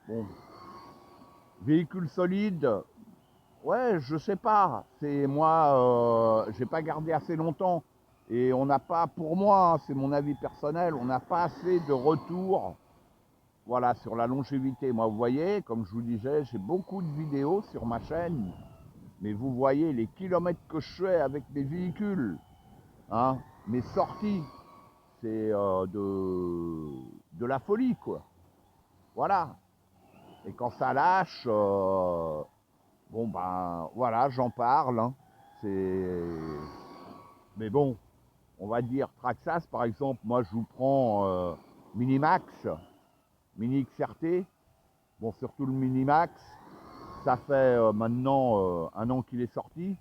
Bon, véhicule solide, ouais, je sais pas. C'est moi, j'ai pas gardé assez longtemps. Et on n'a pas, pour moi, hein, c'est mon avis personnel, on n'a pas assez de retours, voilà, sur la longévité. Moi, vous voyez, comme je vous disais, j'ai beaucoup de vidéos sur ma chaîne, mais vous voyez les kilomètres que je fais avec mes véhicules, hein, mes sorties, c'est de la folie, quoi. Voilà. Et quand ça lâche, bon ben voilà, j'en parle, hein. C'est, mais bon, on va dire Traxas par exemple. Moi, je vous prends Minimax, Mini XRT. Bon, surtout le Minimax. Ça fait maintenant 1 an qu'il est sorti.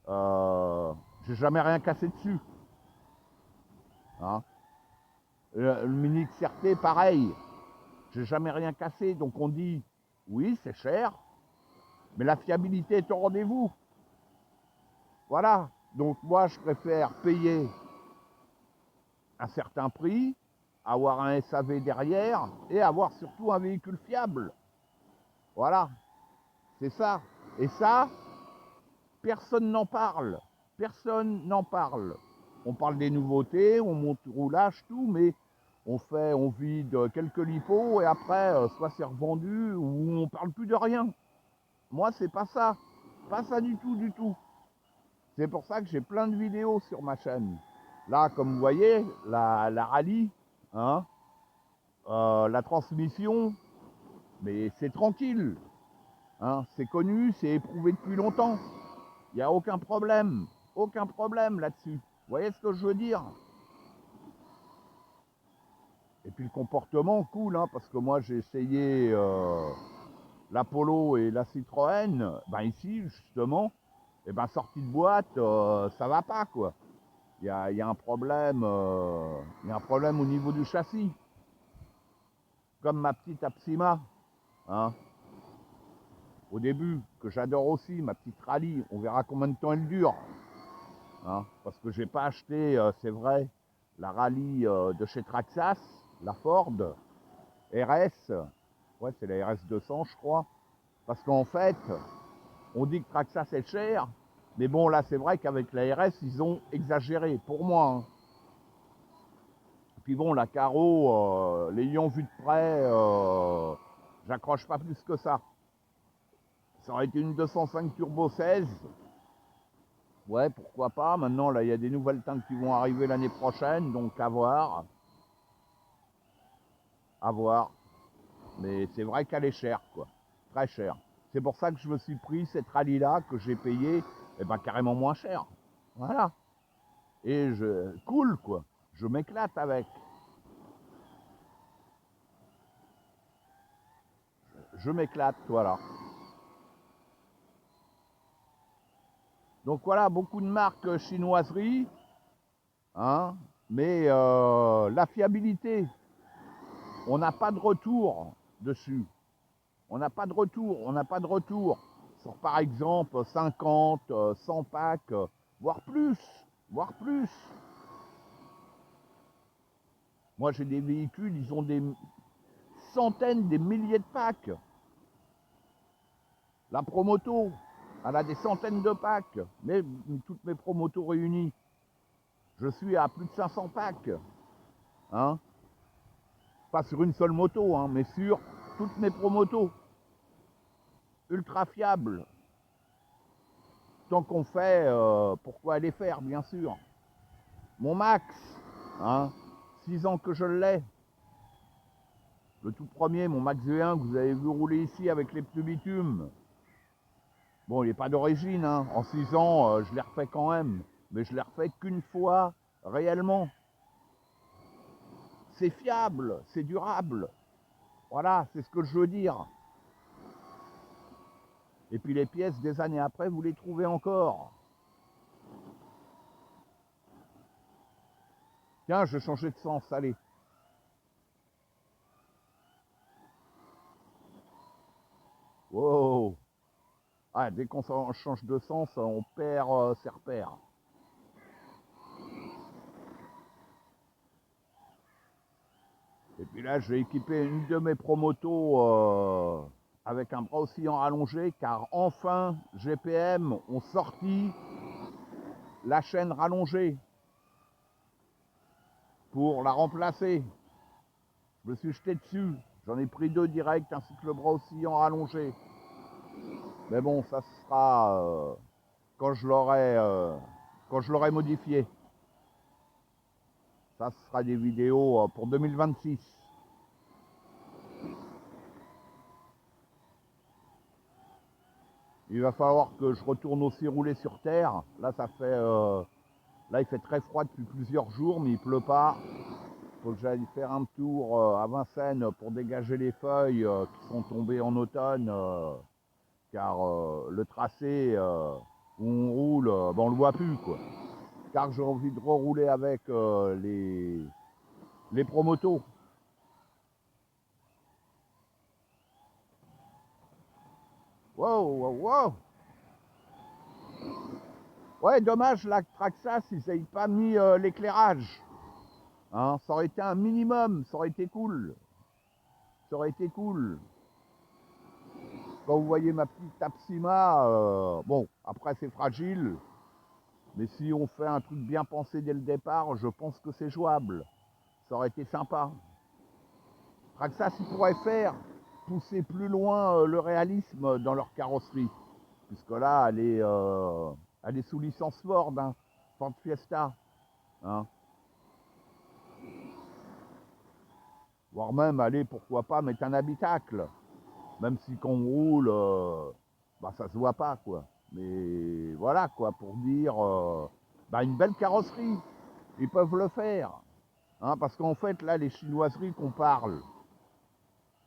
J'ai jamais rien cassé dessus, hein. Le Mini XRT, pareil. J'ai jamais rien cassé. Donc on dit, oui, c'est cher, mais la fiabilité est au rendez-vous. Voilà. Donc moi, je préfère payer un certain prix, avoir un SAV derrière et avoir surtout un véhicule fiable. Voilà, c'est ça. Et ça, personne n'en parle. Personne n'en parle. On parle des nouveautés, on monte roulage, tout, mais on vide quelques lipos et après, soit c'est revendu ou on parle plus de rien. Moi, c'est pas ça. Pas ça du tout, du tout. C'est pour ça que j'ai plein de vidéos sur ma chaîne. Là, comme vous voyez, la rallye, hein, la transmission, mais c'est tranquille, hein, c'est connu, c'est éprouvé depuis longtemps. Il n'y a aucun problème là-dessus. Vous voyez ce que je veux dire? Et puis le comportement, cool, hein, parce que moi j'ai essayé la Polo et la Citroën. Ben ici, justement, et ben sortie de boîte, ça va pas, quoi. Il y a un problème, il y a un problème au niveau du châssis. Comme ma petite Apsima, hein, au début, que j'adore aussi, ma petite rallye. On verra combien de temps elle dure, hein, parce que j'ai pas acheté, c'est vrai, la rallye de chez Traxas, la Ford RS. Ouais, c'est la RS 200, je crois. Parce qu'en fait, on dit que Traxas est cher, mais bon, là, c'est vrai qu'avec la RS, ils ont exagéré, pour moi, hein. Puis bon, la Caro, l'ayant vue de près, j'accroche pas plus que ça. Ça aurait été une 205 Turbo 16. Ouais, pourquoi pas. Maintenant, là, il y a des nouvelles teintes qui vont arriver l'année prochaine, donc à voir. À voir. Mais c'est vrai qu'elle est chère, quoi. Très chère. C'est pour ça que je me suis pris cette rallye-là, que j'ai payé, eh ben, carrément moins cher. Voilà. Et cool, quoi. Je m'éclate avec. Je m'éclate, voilà. Donc voilà, beaucoup de marques chinoiseries, hein, mais la fiabilité, on n'a pas de retour dessus. On n'a pas de retour, on n'a pas de retour sur par exemple 50, 100 packs, voire plus, voire plus. Moi j'ai des véhicules, ils ont des centaines, des milliers de packs. La Promoto, elle a des centaines de packs, mais toutes mes Promotos réunies, je suis à plus de 500 packs, hein. Pas sur une seule moto, hein, mais sur toutes mes Promotos. Ultra fiables. Tant qu'on fait, pourquoi les faire, bien sûr. Mon Max, hein, 6 ans que je l'ai. Le tout premier, mon Max V1 que vous avez vu rouler ici avec les pneus bitume. Bon, il n'est pas d'origine, hein. En 6 ans, je l'ai refait quand même. Mais je l'ai refait qu'une fois, réellement. C'est fiable, c'est durable. Voilà, c'est ce que je veux dire. Et puis les pièces, des années après, vous les trouvez encore. Tiens, je vais changer de sens, allez. Wow. Ah, dès qu'on change de sens, on perd ses repères. Et puis là, je vais équiper une de mes promotos avec un bras oscillant rallongé, car enfin GPM ont sorti la chaîne rallongée pour la remplacer. Je me suis jeté dessus, j'en ai pris 2 directs ainsi que le bras oscillant rallongé. Mais bon, ça sera quand je l'aurai modifié. Ça sera des vidéos pour 2026. Il va falloir que je retourne aussi rouler sur terre. Là, là, il fait très froid depuis plusieurs jours, mais il pleut pas. Il faut que j'aille faire un tour à Vincennes pour dégager les feuilles qui sont tombées en automne, car le tracé où on roule, ben, on le voit plus, quoi. Car j'ai envie de rerouler avec les promotos. Wow, wow, wow. Ouais, dommage, là, que Traxas, ils n'aient pas mis l'éclairage. Hein, ça aurait été un minimum, ça aurait été cool. Ça aurait été cool. Quand vous voyez ma petite Tapsima, bon, après c'est fragile, mais si on fait un truc bien pensé dès le départ, je pense que c'est jouable. Ça aurait été sympa. Traxas, ils pourraient faire pousser plus loin le réalisme dans leur carrosserie, puisque là, elle est sous licence Ford, hein, Ford Fiesta. Hein. Voire même, allez, pourquoi pas mettre un habitacle. Même si quand on roule, bah, ça se voit pas, quoi. Mais voilà, quoi, pour dire, bah, une belle carrosserie. Ils peuvent le faire. Hein, parce qu'en fait, là, les chinoiseries qu'on parle,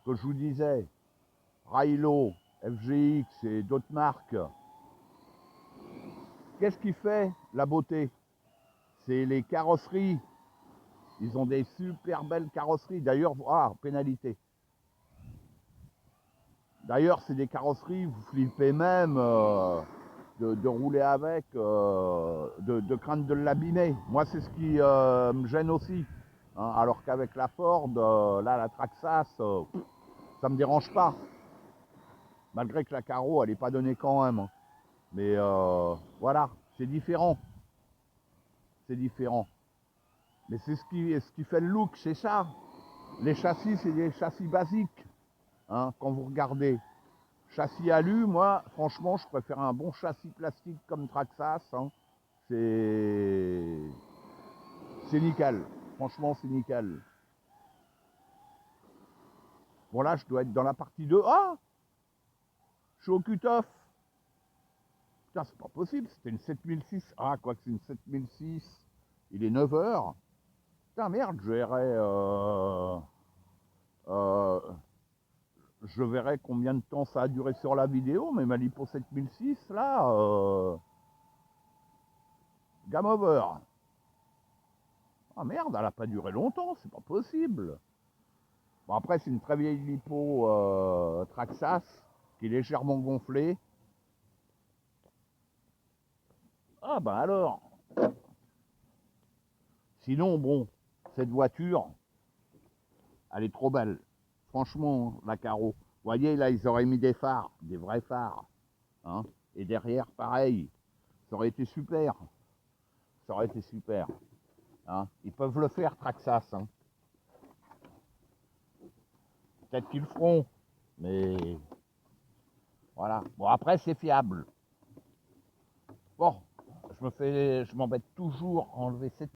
que je vous disais, Railo, FGX et d'autres marques, qu'est-ce qui fait la beauté? C'est les carrosseries. Ils ont des super belles carrosseries. D'ailleurs, pénalité. D'ailleurs, c'est des carrosseries, vous flippez même de rouler avec, de craindre de l'abîmer. Moi, c'est ce qui me gêne aussi. Hein, alors qu'avec la Ford, là, la Traxas, ça me dérange pas. Malgré que la carreau, elle n'est pas donnée quand même. Hein. Mais voilà, c'est différent. C'est différent. Mais c'est ce qui fait le look, c'est ça. Les châssis, c'est des châssis basiques. Hein, quand vous regardez. Châssis alu, moi, franchement, je préfère un bon châssis plastique comme Traxas. Hein. C'est nickel. Franchement, c'est nickel. Bon, là, je dois être dans la partie 2. Ah, je suis au cut-off. Putain, c'est pas possible. C'était une 7006. Ah, quoi que c'est une 7006. Il est 9 heures. Putain, merde, je verrai combien de temps ça a duré sur la vidéo, mais ma Lipo 7006, là, game over. Ah merde, elle a pas duré longtemps, c'est pas possible. Bon, après, c'est une très vieille lipo Traxas qui est légèrement gonflée. Ah ben alors. Sinon, bon, cette voiture, elle est trop belle. Franchement, la carreau. Vous voyez, là, ils auraient mis des phares, des vrais phares. Hein. Et derrière, pareil. Ça aurait été super. Ça aurait été super. Hein. Ils peuvent le faire, Traxas. Hein. Peut-être qu'ils le feront. Mais voilà. Bon, après, c'est fiable. Bon, je m'embête toujours à enlever cette